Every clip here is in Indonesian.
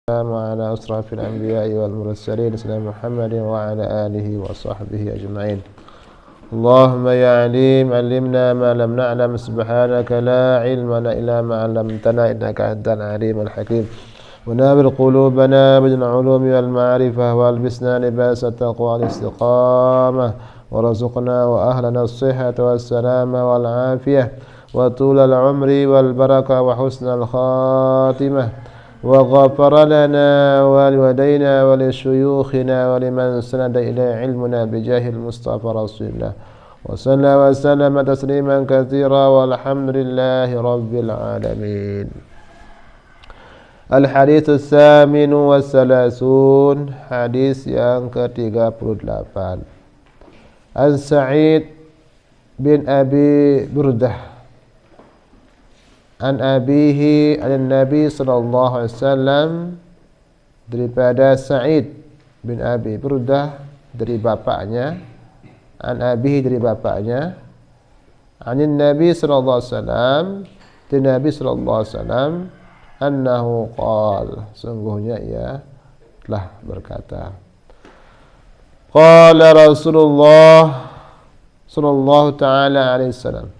وعلى أشرف الأنبياء والمرسلين سيدنا محمد وعلى آله وصحبه أجمعين. اللهم يا عليم علمنا ما لم نعلم سبحانك لا علم لنا إلا ما علمتنا إنك أنت العليم الحكيم. ونابل قلوبنا بالعلوم والمعرفة والبسنا لباس التقوى والاستقامة ورزقنا وأهلنا الصحة والسلامة والعافية وطول العمر والبركة وحسن الخاتمة. وغفر لنا ولوالدينا ولشيوخنا ولمن سند إلى علمنا بجاه المصطفى رسول الله وصلى وسلم تسليما كثيرا والحمد لله رب العالمين. الحديث الثامن والثلاثون حديث yang ke-38 An Sa'id bin Abi Burdah An abihi an Nabi sallallahu alaihi wasallam, daripada Sa'id bin Abi Burdah dari bapaknya, an abihi dari bapaknya, anin Nabi sallallahu alaihi wasallam, dari Nabi sallallahu alaihi wasallam, annahu qala, sungguhnya ia telah berkata, qala Rasulullah sallallahu ta'ala alaihi wasallam,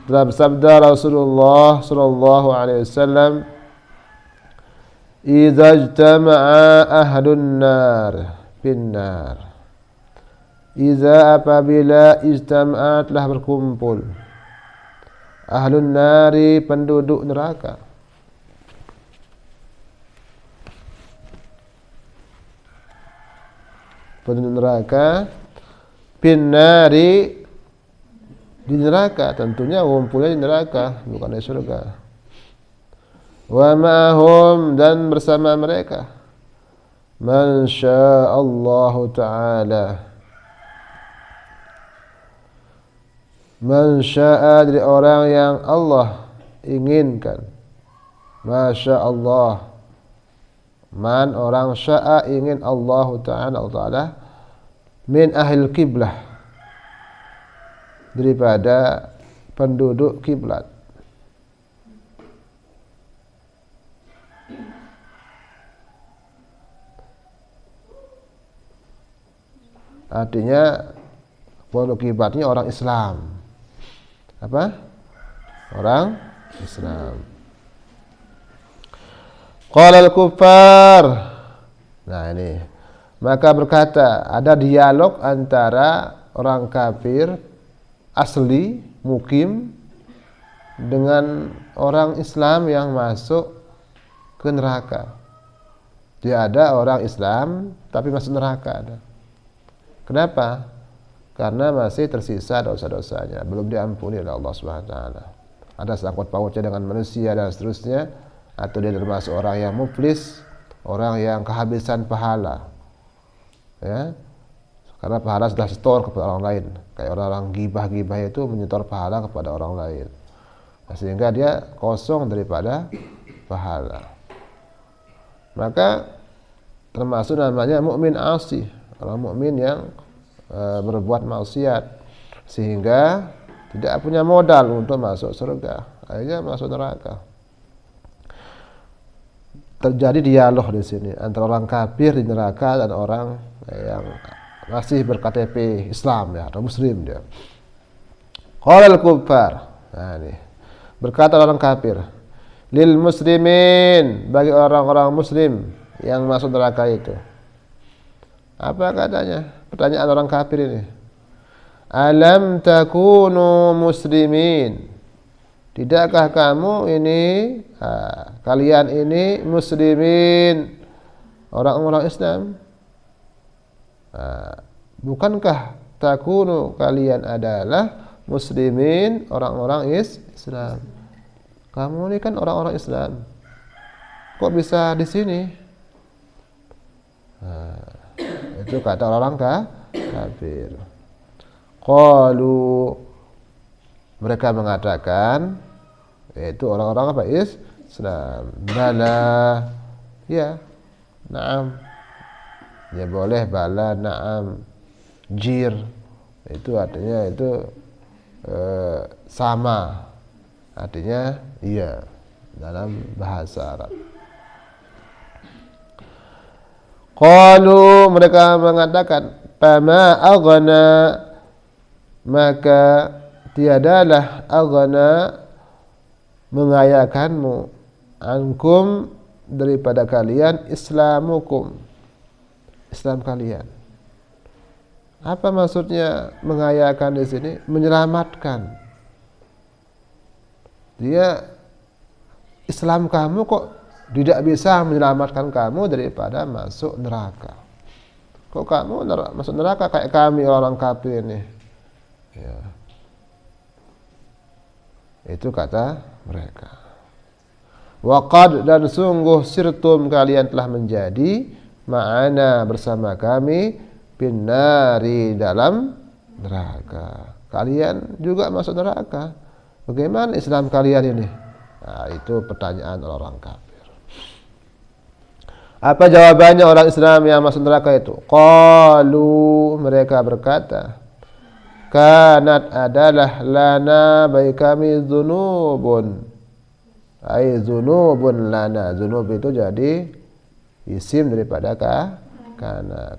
telah bersabda Rasulullah sallallahu alaihi wasallam, idza ijtama'a ahlun nar binnar, idza apabila ijtama'a telah berkumpul, ahlun nari penduduk neraka, penduduk neraka, binnari, di neraka, tentunya ngumpulnya di neraka, bukan di surga. Wa ma'hum, dan bersama mereka, man sya'allahu ta'ala, man sya'a, dari orang yang Allah inginkan, masya Allah, man orang sya'a ingin Allah ta'ala, min ahli qiblah, daripada penduduk kiblat. Artinya penduduk kiblatnya orang Islam. Apa? Orang Islam. Qala al-kuffar. Nah ini, maka berkata, ada dialog antara orang kafir asli mukim dengan orang Islam yang masuk ke neraka. Dia ada orang Islam tapi masuk neraka ada. Kenapa? Karena masih tersisa dosa-dosanya, belum diampuni oleh Allah Subhanahu wa taala. Ada sangkut pautnya dengan manusia dan seterusnya, atau dia termasuk orang yang muflis, orang yang kehabisan pahala. Ya. Karena pahala sudah setor kepada orang lain. Kayak orang-orang gibah-gibah itu menyetor pahala kepada orang lain. Nah, sehingga dia kosong daripada pahala. Maka termasuk namanya mukmin asi, orang mukmin yang berbuat maksiat sehingga tidak punya modal untuk masuk surga, akhirnya masuk neraka. Terjadi dialog di sini antara orang kafir di neraka dan orang yang masih berKTP Islam, ya, atau Muslim dia. Qala al-kuffar. Nah ini, berkata orang kafir, lil muslimin, bagi orang-orang muslim yang masuk neraka itu. Apa katanya? Pertanyaan orang kafir ini. Alam takunu muslimin, tidakkah kamu ini, kalian ini muslimin, orang-orang Islam? Bukankah takunu, kalian adalah muslimin, orang-orang Islam? Kamu ini kan orang-orang Islam, kok bisa di sini? Itu kata orang kafir. Qalu, mereka mengatakan, yaitu orang-orang apa? Islam. Bala, ya, na'am. Ya boleh, bala, na'am, jir, itu artinya itu sama, artinya iya dalam bahasa Arab. Qalu, mereka mengatakan, fama aghna, maka tiadalah aghna, mengayakanmu, ankum, daripada kalian, islamukum, Islam kalian. Apa maksudnya mengayakan di sini? Menyelamatkan. Dia Islam kamu kok tidak bisa menyelamatkan kamu daripada masuk neraka. Kok kamu masuk neraka kayak kami orang kafir ini? Ya. Itu kata mereka. Waqad, dan sungguh, sirtum, kalian telah menjadi, ma'ana, bersama kami, binnari, dalam neraka. Kalian juga masuk neraka. Bagaimana Islam kalian ini? Nah, itu pertanyaan orang kafir. Apa jawabannya orang Islam yang masuk neraka itu? Qalu, mereka berkata, kanat, adalah, lana, bagi kami, dzunubun, ai dzunubun lana. Dzunub itu jadi isim daripada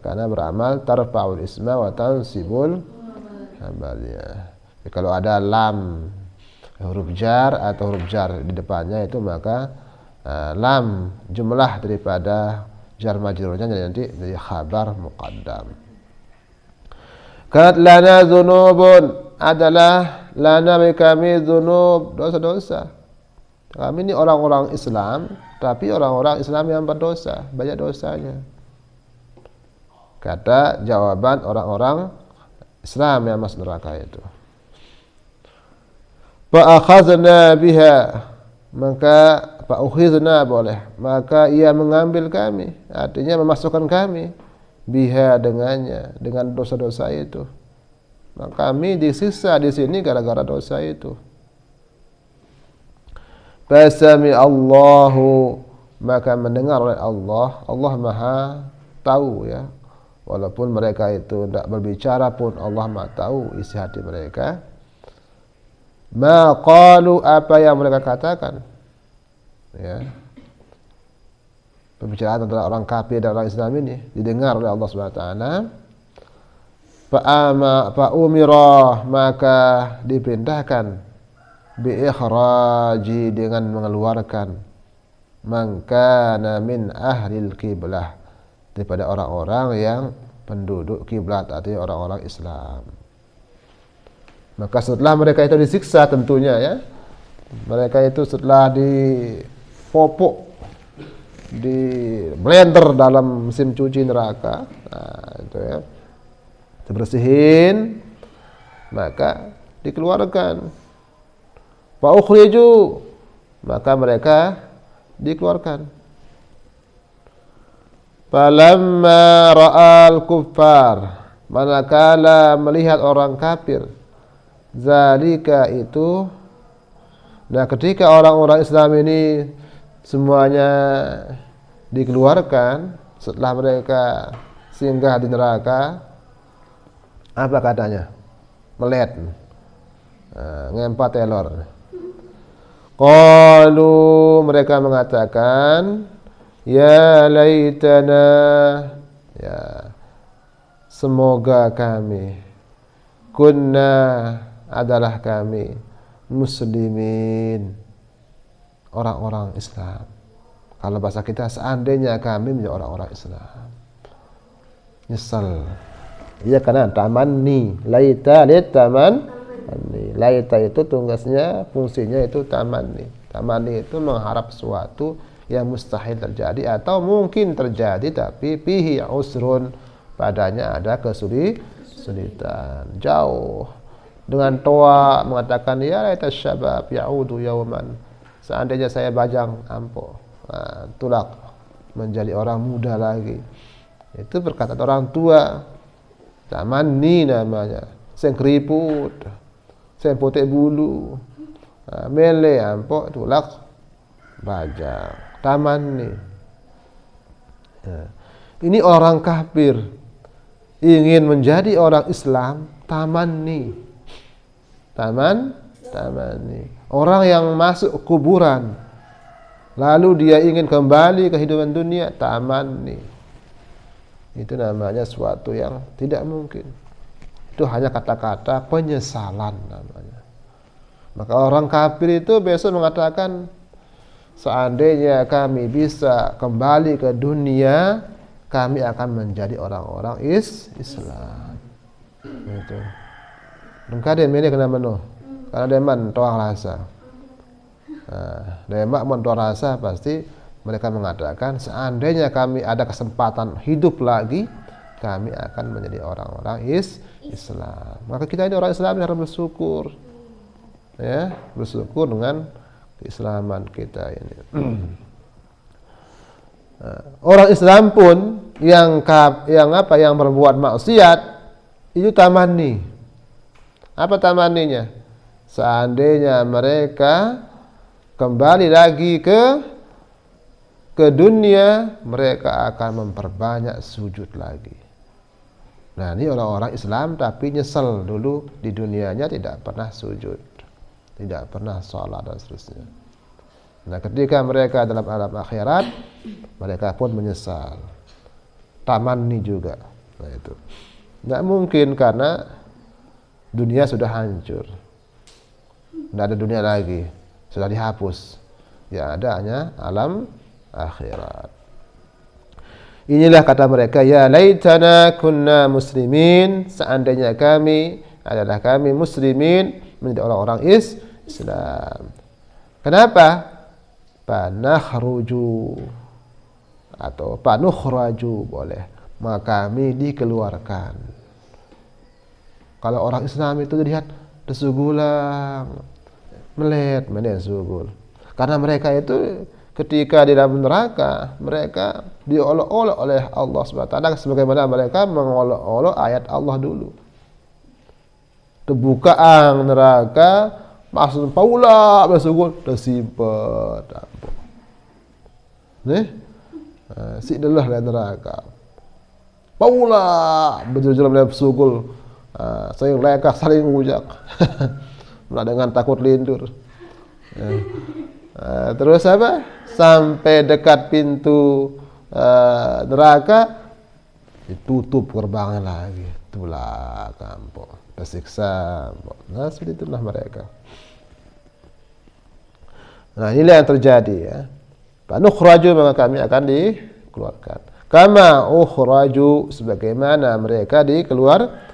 karena beramal tarfa'ul isma wa tansibul amalnya. Kalau ada lam, huruf jar atau huruf jar di depannya itu, maka lam jumlah daripada jar majrurnya nanti jadi khabar muqaddam. Kanat lana dzunubun, adalah, lana bagi kami, dzunub, dosa-dosa. Kami ini orang-orang Islam, tapi orang-orang Islam yang berdosa, banyak dosanya. Kata jawaban orang-orang Islam yang masuk neraka itu. Fa'akhazna biha, maka fa'ukhizna, boleh, maka ia mengambil kami, artinya memasukkan kami, biha, dengannya, dengan dosa-dosa itu. Maka kami disiksa di sini gara-gara dosa itu. Fasami Allahu, maka mendengar oleh Allah. Allah Maha tahu, ya. Walaupun mereka itu tidak berbicara pun, Allah Maha tahu isi hati mereka. Ma qalu, apa yang mereka katakan, ya. Pembicaraan antara orang kafir dan orang Islam ini didengar oleh Allah Subhanahu wa taala. Fa umira, maka diperintahkan, bi ikhraji, dengan mengeluarkan, man kana min ahlil qiblah, daripada orang-orang yang penduduk kiblat, artinya orang-orang Islam. Maka setelah mereka itu disiksa, tentunya, ya, mereka itu setelah dipopok, di blender dalam mesin cuci neraka, nah, itu, ya, dibersihin, maka dikeluarkan. Fa ukhriju, maka mereka dikeluarkan. Falamma ra'al kuffar, manakala melihat orang kafir, zalika, itu, nah, ketika orang-orang Islam ini semuanya dikeluarkan setelah mereka singgah di neraka, apa katanya? Melet, ngempat telor. Qalu, mereka mengatakan, ya laitana, ya, semoga kami, kunna, adalah kami, muslimin, orang-orang Islam. Kalau bahasa kita, seandainya kami menjadi orang-orang Islam. Nyesal. Iya, karena tamanni, laita, taman. Laita itu tugasnya, fungsinya itu tamanni. Tamanni itu mengharap sesuatu yang mustahil terjadi atau mungkin terjadi tapi fihi usrun, padanya ada kesulitan. Jauh. Dengan toa mengatakan, ya laita syabab ya'udu yauman, seandainya saya bajang ampo, tulak menjadi orang muda lagi. Itu perkataan orang tua. Tamanni namanya. Sing keriput, sing potek bulu, mele ampo, tulak bajang. Tamanni. Ini orang kafir ingin menjadi orang Islam, tamanni. Tamanni. Orang yang masuk kuburan lalu dia ingin kembali ke kehidupan dunia, tamanni. Itu namanya suatu yang tidak mungkin. Itu hanya kata-kata penyesalan namanya. Maka orang kafir itu besok mengatakan, seandainya kami bisa kembali ke dunia, kami akan menjadi orang-orang Islam. Itu. Dengkaden ini kena menu. Karena deman toang rasa. Demak mentoang rasa pasti mereka mengatakan, seandainya kami ada kesempatan hidup lagi, kami akan menjadi orang-orang Islam. Maka kita ini orang Islam harus bersyukur, ya, bersyukur dengan keislaman kita ini. Orang Islam pun yang berbuat maksiat itu tamanni. Apa tamanninya? Seandainya mereka kembali lagi ke dunia, mereka akan memperbanyak sujud lagi. Nah, ini orang-orang Islam tapi nyesel dulu di dunianya tidak pernah sujud, tidak pernah sholat dan seterusnya. Nah, ketika mereka dalam alam akhirat, mereka pun menyesal. Tamanni juga. Nah, itu nggak mungkin karena dunia sudah hancur, nggak ada dunia lagi, sudah dihapus. Ya, ada hanya alam akhirat. Inilah kata mereka, ya laitana kunna muslimin, seandainya kami muslimin, menjadi orang-orang Islam. Kenapa? Panakhruju atau panukhraju boleh, maka kami dikeluarkan. Kalau orang Islam itu dilihat desugulang, melet sugul. Karena mereka itu ketika di dalam neraka, mereka diolok-olok oleh Allah SWT sebagaimana mereka mengolok-olok ayat Allah dulu. Terbukaan neraka, maksud paula bersugul tersimpat. Nih, si delah dari neraka. Paula berjalan dalam bersugul, saling lekak, saling ujak, dengan takut lindur. Terus apa? Sampai dekat pintu neraka, ditutup gerbangnya lagi, itulah kampung tersiksa. Nah, seperti itulah mereka. Nah, inilah yang terjadi, ya. Panukhraju, maka kami akan dikeluarkan. Kama ukhraju, sebagaimana mereka dikeluarkan.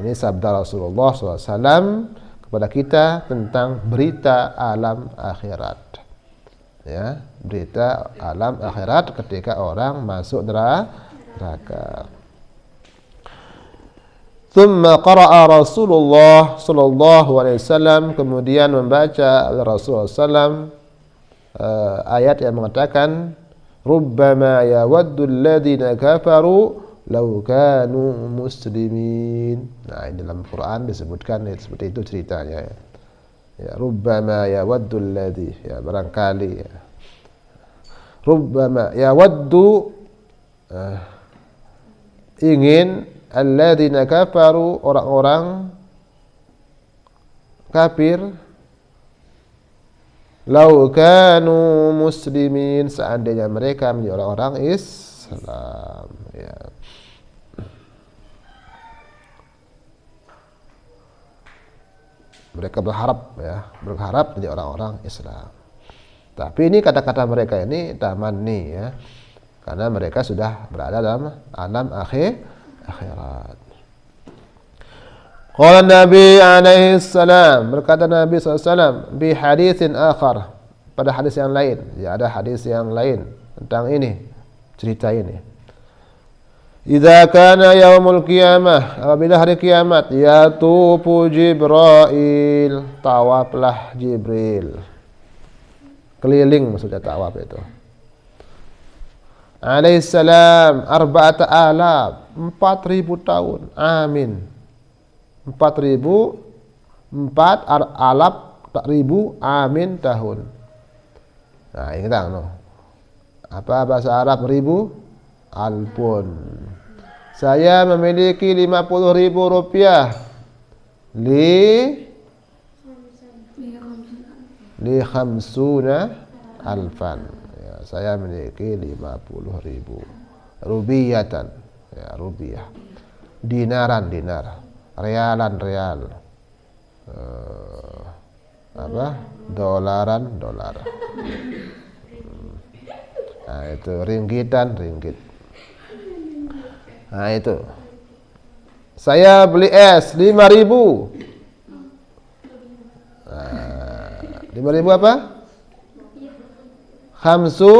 Ini sabda Rasulullah SAW kepada kita tentang berita alam akhirat, ya, berita alam akhirat ketika orang masuk neraka. Thumma qara'a Rasulullah sallallahu alaihi wasallam, kemudian membaca Rasulullah SAW ayat yang mengatakan, rubbama yawaddu alladhina kafaru law kanu muslimin. Nah, dalam Quran disebutkan seperti itu ceritanya, ya, rubbama yawaddu alladhi, ya, barangkali, ya. Rubbama yawaddu, ingin, alladzina kafaru, orang-orang kafir, lau kanu muslimin, seandainya mereka menjadi orang-orang Islam, ya. Mereka berharap menjadi orang-orang Islam. Tapi ini kata-kata mereka ini tamanni, ya, karena mereka sudah berada dalam alam akhirat. Qala Nabi alaihi salam, berkata Nabi SAW bi haditsin akhar, pada hadis yang lain, ya, ada hadis yang lain tentang ini, cerita ini. Idza kana yaumul qiyamah, apabila hari kiamat, yatufu Jibril, tawaflah Jibril. Keliling maksudnya tawaf itu. Alaihissalam, 4,000 tahun. Amin. 4,000 amin tahun. Nah, ini kita apa bahasa Arab ribu? Alpun. Saya memiliki 50.000 rupiah. Li khamsuna alfan. Ya, saya memiliki 50.000 rubiyatan, ya rubiyah. Dinaran, dinar. Realan, real. Dolaran, dolar. Nah, itu ringgitan, ringgit. Nah, itu. Saya beli es 5.000. Nah, 5.000 apa? Khamsu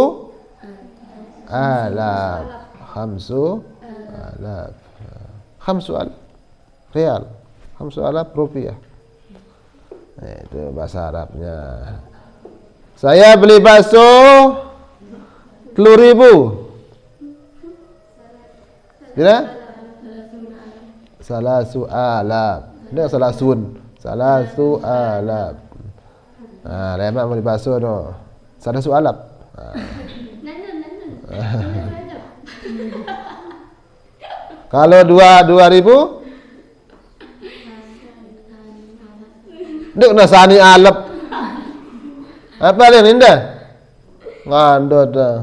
alaf. Khamsu alaf. Khamsu alaf. Real. Khamsu alaf rupiah. Nah, itu bahasa Arabnya. Saya beli bakso 10.000. Bila? Salasu alaf. Ini salasu alaf. Nah, lemak beli bakso tu. Salasu alaf. Kalau 2.000? Duk nasani alaf. Apa dia indah? Ngandot dah.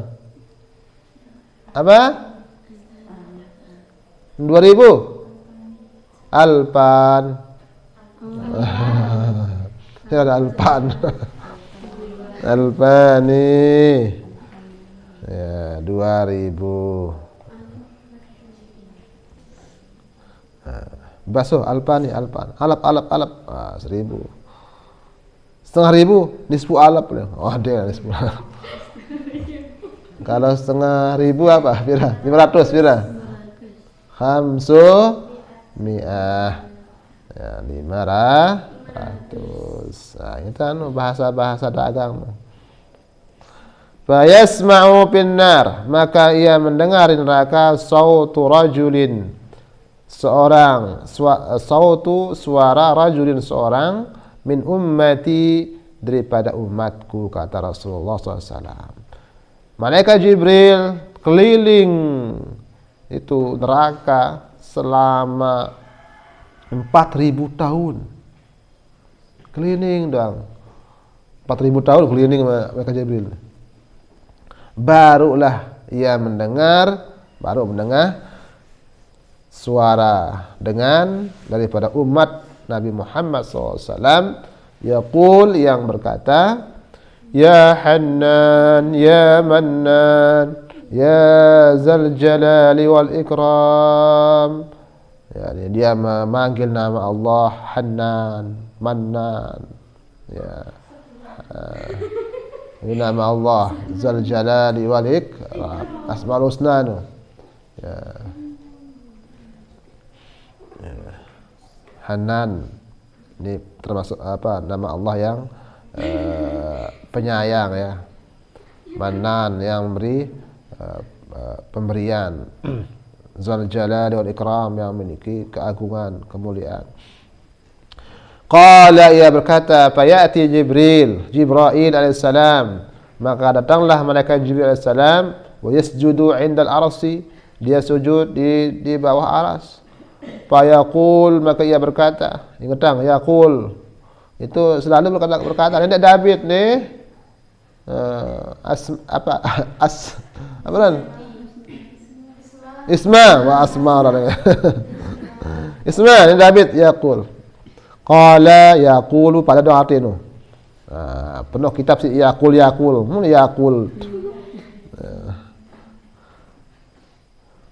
Apa? 2.000? Alpan. Ya ada alpan. Alpani. Ya, 2.000. Bakso alpani, alpan. Alap. 1.000. 1.500 nisfu alap. Oh, dia nisfu alap. Kalau 1.500 apa? Pira? 500 pira? Khamsu mi'ah. Ya, 500. Nah, itu bahasa-bahasa dagang. Fa yasma'u finnar, maka ia mendengar di neraka sautu rajulin, suara rajulin, seorang min ummati, daripada umatku, kata Rasulullah SAW. Malaikat Jibril keliling itu neraka selama 4.000 tahun. Keliling dong. 4.000 tahun keliling malaikat Jibril. Barulah ia mendengar suara dengan daripada umat Nabi Muhammad SAW, yaqul, yang berkata, ya Hannan, ya Mannan, ya Zal Jalali wal Ikram. Yani dia memanggil nama Allah Hannan, Mannan. Ya. Ini nama Allah Zal Jalali wal Ikram, Asmaul Husna. Ya. Hanan ini termasuk apa, nama Allah yang penyayang, ya. Manan, yang memberi pemberian. Zal Jalali wal Ikram, yang memiliki keagungan, kemuliaan. Qala, ia berkata, fayati Jibril alaihissalam, maka datanglah malaikat Jibril alaihissalam, wa yasjudu 'indal arsi, dia sujud di bawah aras. Fayaqul, maka ia berkata, ingatang, yaqul itu selalu berkata Nenek David nih, apa kan? Isma wa asmar. Isma, Nenek David yaqul. Qala yaqulu, pada doa arti itu. Penuh kitab si yaqul. Yaqul.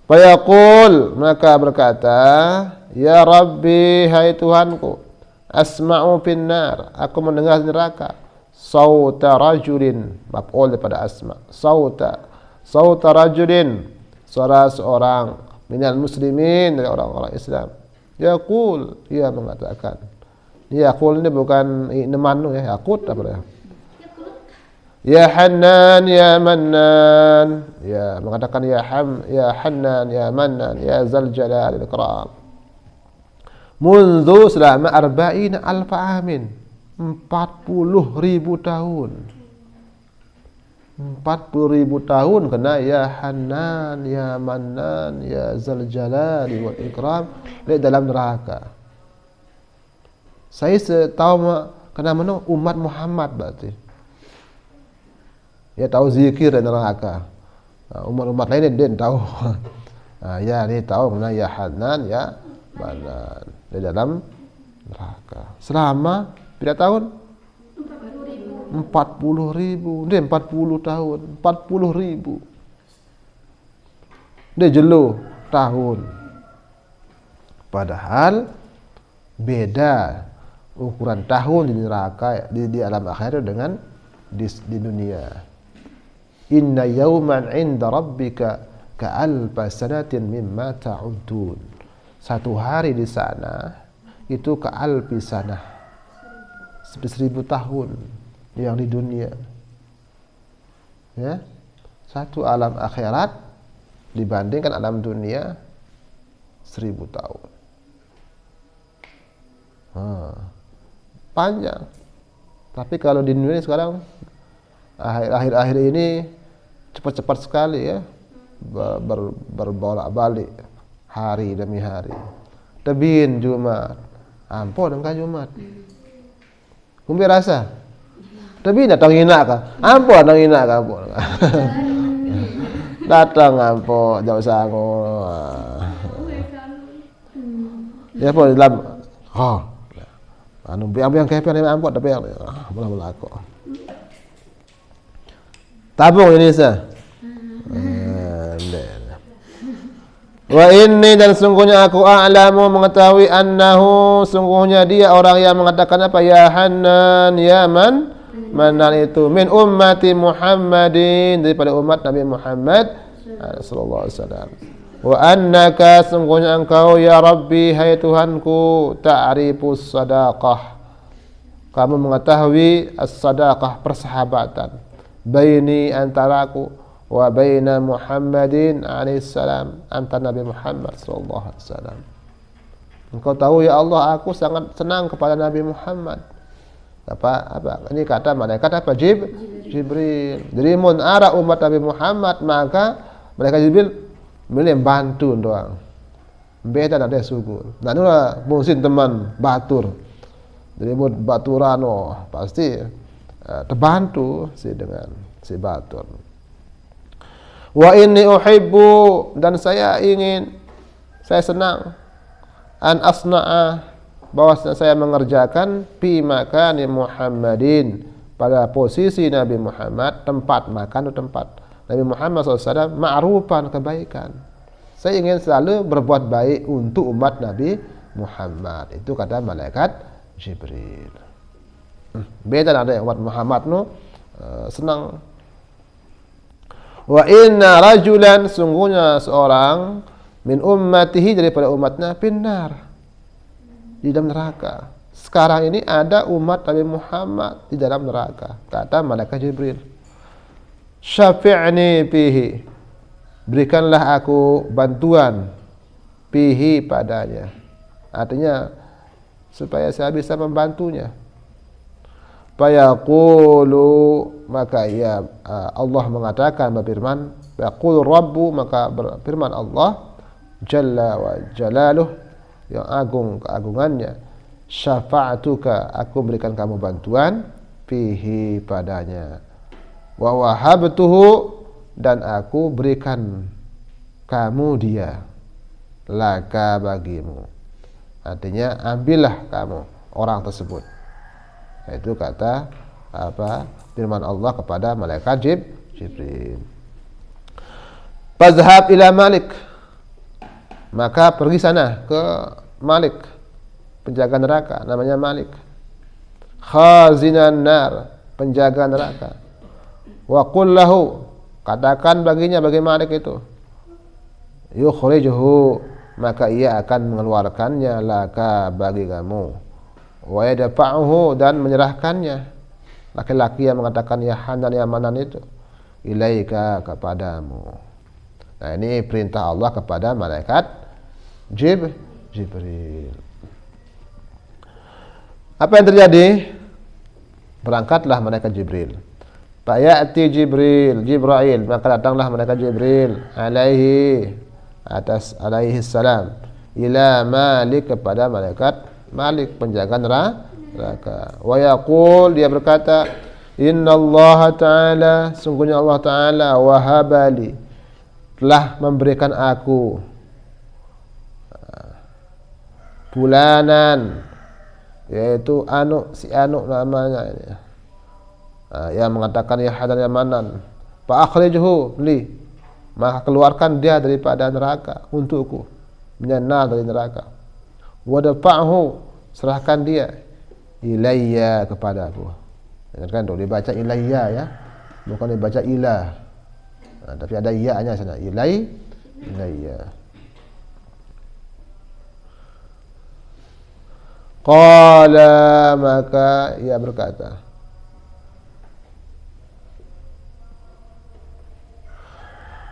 Fayaqul, maka berkata, ya Rabbi, hai Tuhanku, asma'u finnar, aku mendengar di neraka, sauta rajulin, maf'ul daripada asma', sauta rajulin, suara seorang minal muslimin, dari orang-orang Islam. Yaqul, ia mengatakan, yaqul ini bukan nemanu, ya, yaqut apa ya? Ya Hannan, ya Mannan, ya mengatakan ya Hannan, ya Mannan, ya Zal Jalal wal Ikram. Mundu, selama 40 alfa amin, 40.000 tahun. 40.000 tahun kena ya Hannan, ya Mannan, ya Zal Jalal wal Ikram di dalam neraka. Saya setahu kena mana umat Muhammad berarti. Ya tahu zikir dan neraka. Umat-umat lain dia tahu. Ya ni tahu mana ya Hanan ya Manan di dalam neraka. Selama berapa tahun? 40.000. Dia 40 tahun. 40.000. Dia jelu tahun. Padahal beda ukuran tahun di neraka di alam akhir dengan di dunia. Inna yawman 'inda rabbika ka'alfa sanatin mimma ta'udun. Satu hari di sana itu ka'alfi sanah, seperti 1000 tahun yang di dunia. Ya, satu alam akhirat dibandingkan alam dunia 1000 tahun. Panjang. Tapi kalau di dunia sekarang akhir-akhir ini cepat-cepat sekali ya, berbolak-balik hari demi hari. Tebin Jumat, ampun engkau Jumat. Kumpi rasa. Tebin datang hina ka, ampun datang hina ka, ampun. Datang ampun jauh sango. Ya pun dalam yang kepen ampun tapi bola aku. Tabung ini sah. Wa inni dan sungguhnya aku a'lamu mengetahui annahu sungguhnya dia orang yang mengatakan apa ya Hanan ya Manan itu min ummati Muhammadin daripada umat Nabi Muhammad sallallahu alaihi wasallam. Wa annaka sungguhnya engkau ya Rabbi hai Tuhanku ta'rifus sadaqah. Kamu mengetahui as-sadaqah persahabatan baini antaraku wa baina Muhammadin alaihi salam antara Nabi Muhammad sallallahu alaihi wasallam. Engkau tahu ya Allah aku sangat senang kepada Nabi Muhammad. Apa ini kata malaikat apa Jibril. Jadi mun ara umat Nabi Muhammad maka malaikat Jibril boleh bantu doang. Beda ada syukur. Nah itulah musim teman batur. Jadi mun baturan pasti terbantu dengan si batur. Wa inni uhibbu dan saya senang an asna'a bahwa saya mengerjakan fi makani Muhammadin pada posisi Nabi Muhammad, tempat makan atau tempat Nabi Muhammad SAW ma'rufan kebaikan. Saya ingin selalu berbuat baik untuk umat Nabi Muhammad. Itu kata malaikat Jibril. Beda ada umat Muhammad senang. Wa inna rajulan sungguhnya seorang min ummatihi daripada umatnya finnar di dalam neraka. Sekarang ini ada umat Nabi Muhammad di dalam neraka. Kata malaikat Jibril, syafi'ni fihi, berikanlah aku bantuan fihi padanya. Artinya supaya saya bisa membantunya. Fayaqulu maka ya Allah mengatakan berfirman, yaqulu rabbu maka berfirman Allah jalla wa jalaluh yang agung keagungannya, syafa'atuka aku berikan kamu bantuan fihi padanya, wa wahabtuhu dan aku berikan kamu dia laka bagimu. Artinya ambillah kamu orang tersebut. Itu kata firman Allah kepada malaikat Jibril. Fazhab ila Malik, maka pergi sana ke Malik, penjaga neraka namanya Malik. Khazinan nar, penjaga neraka. Wa qul lahu, katakan baginya bagi Malik itu, yukhrijuhu, maka ia akan mengeluarkannya laka bagi kamu. Wa yadfa'uhu, dan menyerahkannya. Laki-laki yang mengatakan ya Hanan ya Manan itu ilaika, kepadamu. Nah ini perintah Allah kepada malaikat Jibril. Apa yang terjadi? Berangkatlah malaikat Jibril. Fa'yati Jibril, maka datanglah malaikat Jibril alaihi salam ila Malik, kepada malaikat Malik, penjaga neraka. Wa yaqul, dia berkata, innallaha ta'ala, sungguhnya Allah Ta'ala wahabali, telah memberikan aku bulanan, yaitu si anu namanya ini, yang mengatakan ya hadan ya manan, fa akhrijhu li, maka keluarkan dia daripada neraka untukku, minan dari neraka, wa dafa'hu, serahkan dia ilayya kepadaku. Kan tuh dibaca ilayya ya, bukan dibaca ilah. Tapi ada iya-nya sana, ilayya. Qala, maka ia berkata,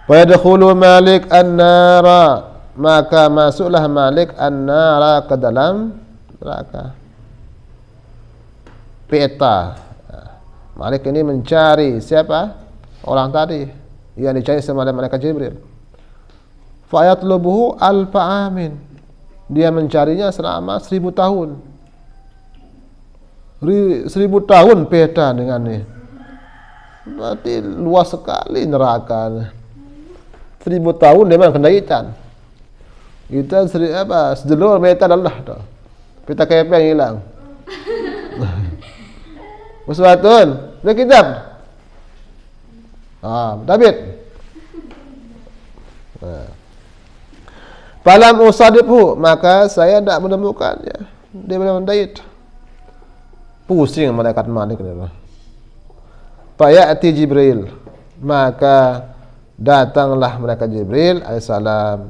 wa yadkhulu Malik an-nara, maka masuklah Malik an-nara ke dalam neraka. Peta. Malik ini mencari siapa? Orang tadi yang dicari sama malaikat Jibril. Fa yatlubuhu alfa amin. Dia mencarinya selama 1000 tahun. 1000 tahun peta dengan ini. Berarti luas sekali neraka. 1000 tahun dia memang kendaitan. Kita sedulur peta adalah tuh. Peta kepeng hilang. Musbatun, ada kitab. David. Falam usadibhu, maka saya tidak menemukannya. Dia bilang Daid. Pusing malaikat Malik itu. Fayati Jibril, maka datanglah malaikat Jibril alaihissalam.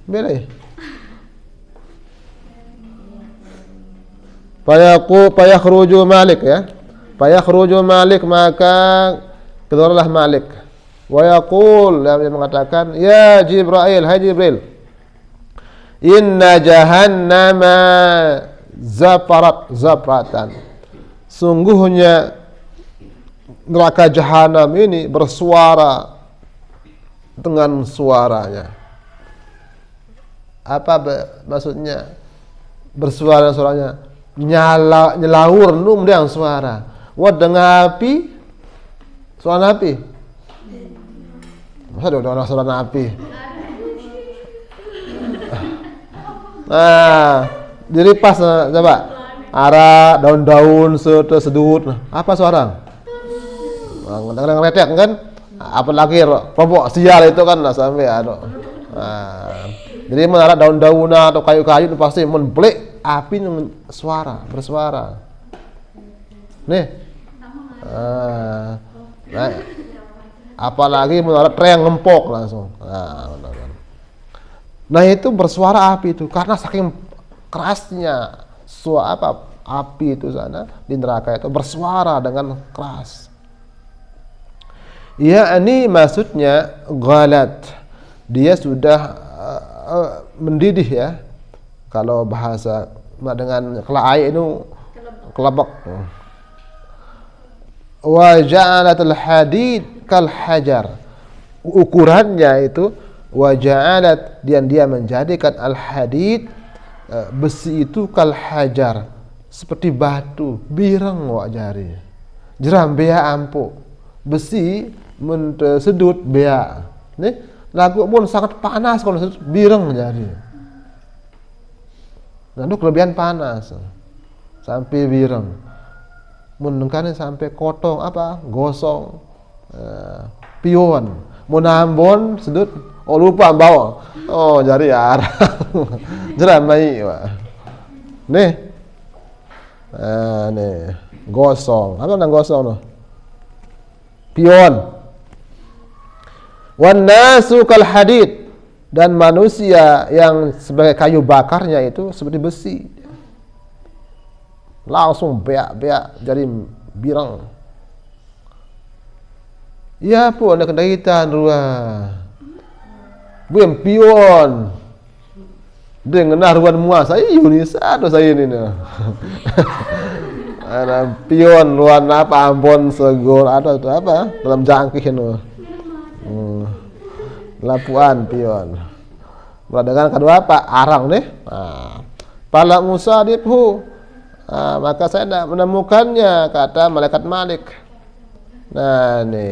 Bila Fayakhruju Malik ya. Fayakhruju Malik, maka keluarlah Malik. Wa yaqul, dia mengatakan, ya Jibril, hai Jibril, inna jahannama zapratan. Sungguhnya neraka jahanam ini bersuara dengan suaranya. Apa maksudnya bersuara suaranya? Nyelaur num dia suara. Wa dengan api, suara api. Masa ada suara api? Jadi pas coba ara daun-daun sedut. Apa suara? Ngeretek kan? Apalagi robok sial itu kan sampai jadi menara daun-daunan atau kayu-kayu itu pasti menbelik api bersuara. Nih. Apalagi menara treng ngempok langsung. Nah, itu bersuara api itu karena saking kerasnya api itu sana di neraka itu bersuara dengan keras. Ya, ini maksudnya ghalat. Dia sudah mendidih ya. Kalau bahasa dengan kelai itu kelebek. Wa ja'alatul hadid kal hajar. Ukurannya itu wa ja'alat, dan dia menjadikan al hadid, besi itu kal hajar, seperti batu bireng wa jari. Jeram bea ampu. Besi sedut bea. Nih, lagu pun sangat panas kalau sedut bireng jadi. Nah, itu kelebihan panas. Sampai bireng. Menengkane sampai kotong gosong. Pion. Mau nambon sedut, lupa bawa. Jadi arah. Jeram mai, Pak. Nih. Nih, gosong. Apa nang gosong no? Pion. Wan nasu kal hadid, dan manusia yang sebagai kayu bakarnya itu seperti besi. Langsung beak jadi birang. Ya pun ada kendaitan ruah. Buem pion. Dengan ruan muas saya Yunisa atau saya ini. Ada pion ruan Ambon Segor atau apa dalam jangkih itu. Lapuan pion. Dengan kedua arang nih. Pala Musa diphu. Maka saya tidak menemukannya, kata malaikat Malik. Nah, nih